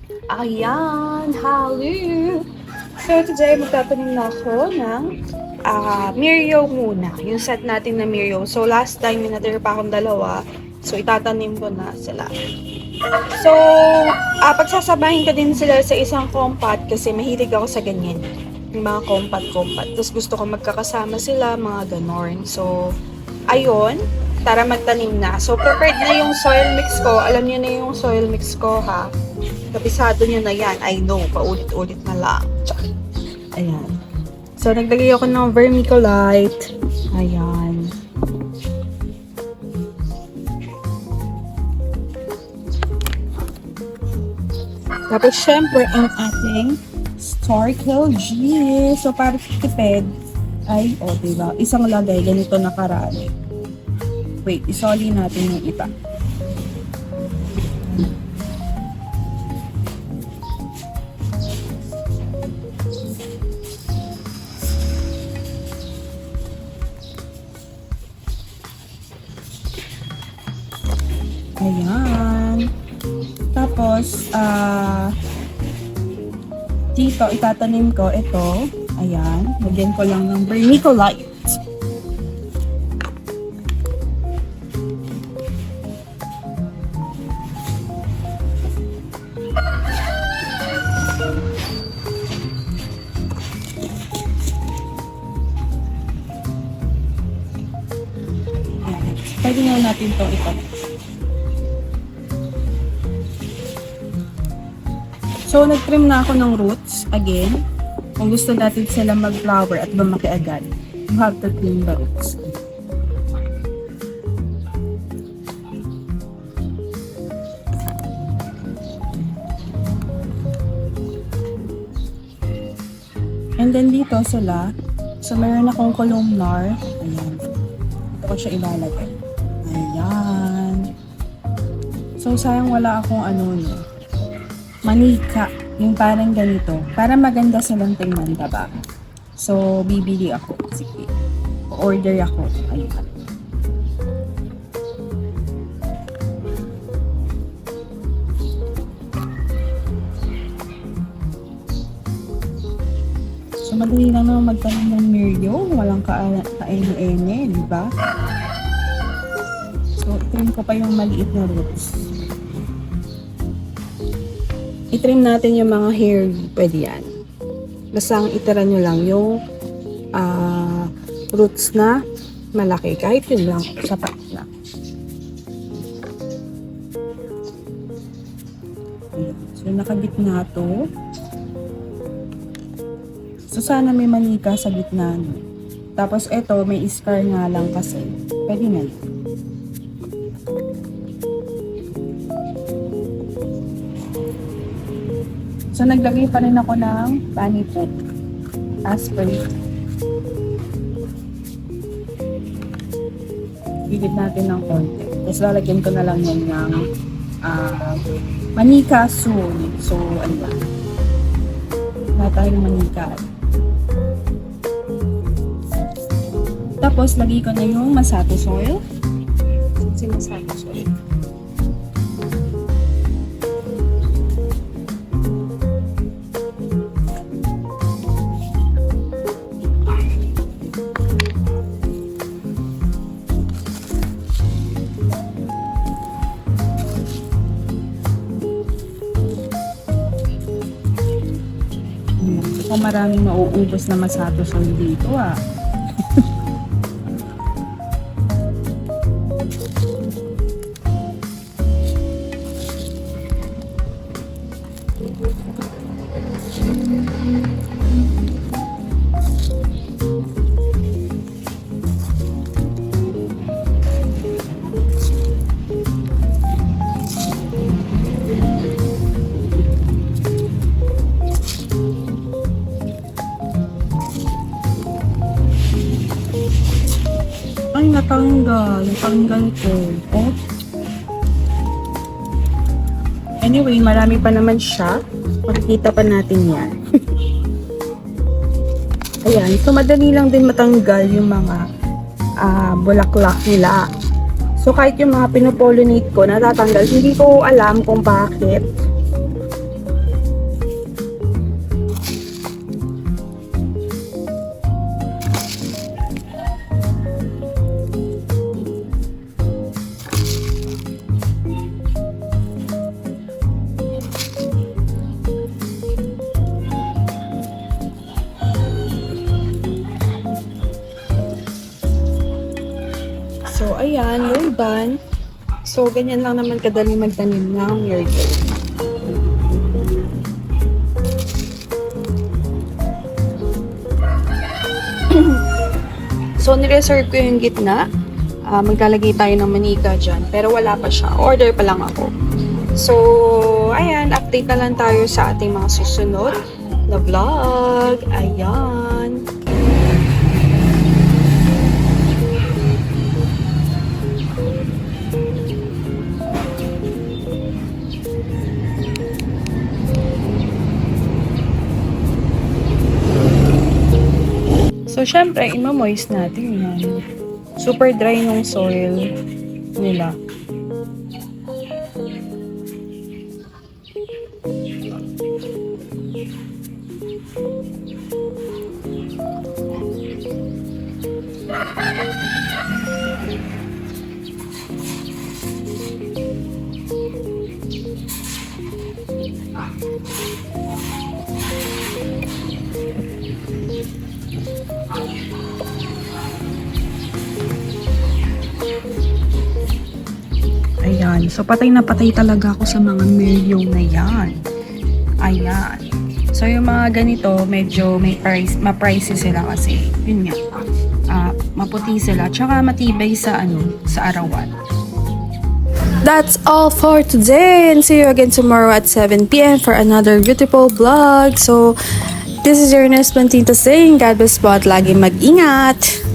Ayan, hello! So today, magtatanim na ako ng Mirio muna. Yung set natin na Mirio. So last time, may natira pa akong dalawa. So itatanim ko na sila. So, pagsasabahin ko din sila sa isang compat kasi mahilig ako sa ganyan. Yung mga compat. Tapos gusto ko magkakasama sila, mga ganon. So, ayun, tara magtanim na. So, prepared na yung soil mix ko. Alam niyo na yung soil mix ko, ha? Kabisado niyo na yan. I know, paulit-ulit na lang. Tsak. Ayan. So, naglagay ako ng vermiculite. Ayan. Tapos, syempre, ang ating Starkill G. So, para tipid, ay, diba? Isang lagay, ganito nakaraan. Wait, isoli natin yung iba. Ayan. Tapos, dito, itatanim ko ito. Ayan. Lagyan ko lang ng vermiculite. Ayan. Pwede nga natin ito itanim. So, nag-trim na ako ng roots. Again, kung gusto natin sila mag-flower at lumaki agad, you have to trim the roots. And then dito sila, so meron akong columnar. Ayan. Dito ko siya ilalagay. Ayan. So, sayang wala akong manika, yung parang ganito, para maganda silang tingnan, diba? So, bibili ako. Sige. Order ako. Ayun. So, madali lang naman magtanim ng Mirio. Walang kaene-ene, diba? So, itrim ko pa yung maliit na roots. I-trim natin yung mga hair, pwede yan. Basta ang itira nyo lang yung roots na malaki. Kahit yun lang, sapat na. So, nakagitna to. So, sana may manika sa gitna. Tapos, eto, may scar nga lang kasi. Pwede na yun. So, naglagay pa rin ako ng panipot. Aspirate. Bigit natin ng konti. Tapos, lalagyan ko na lang yan ng manika soon. So, ano ba? Wala tayong manika. Tapos, lagay ko na yung masato soil. Si masato soil. Kung maraming mauubos na masato soil dito Ay, natanggal. Natanggal ko. Oh. Anyway, marami pa naman siya. Makikita pa natin yan. Ayan. So, madali lang din matanggal yung mga bulaklak nila. So, kahit yung mga pinopollinate ko, natatanggal. Hindi ko alam kung bakit. ayan, we're done. So, ganyan lang naman kadali magtanim ng miracle. So, nireserve ko yung gitna. Maglalagay tayo ng manika dyan. Pero wala pa siya. Order pa lang ako. So, ayan. Update na lang tayo sa ating mga susunod na vlog. Ayan. So, syempre, ima-moist natin yan. Super dry yung soil nila. Ayan. So, patay na patay talaga ako sa mga milyong na yan. Ayan. So, yung mga ganito, medyo ma-pricey sila kasi, yun nga, maputi sila. Tsaka matibay sa, sa arawan. That's all for today. And see you again tomorrow at 7 p.m. for another beautiful vlog. So, this is your Ernest Plantita saying, God bless po at lagi mag-ingat.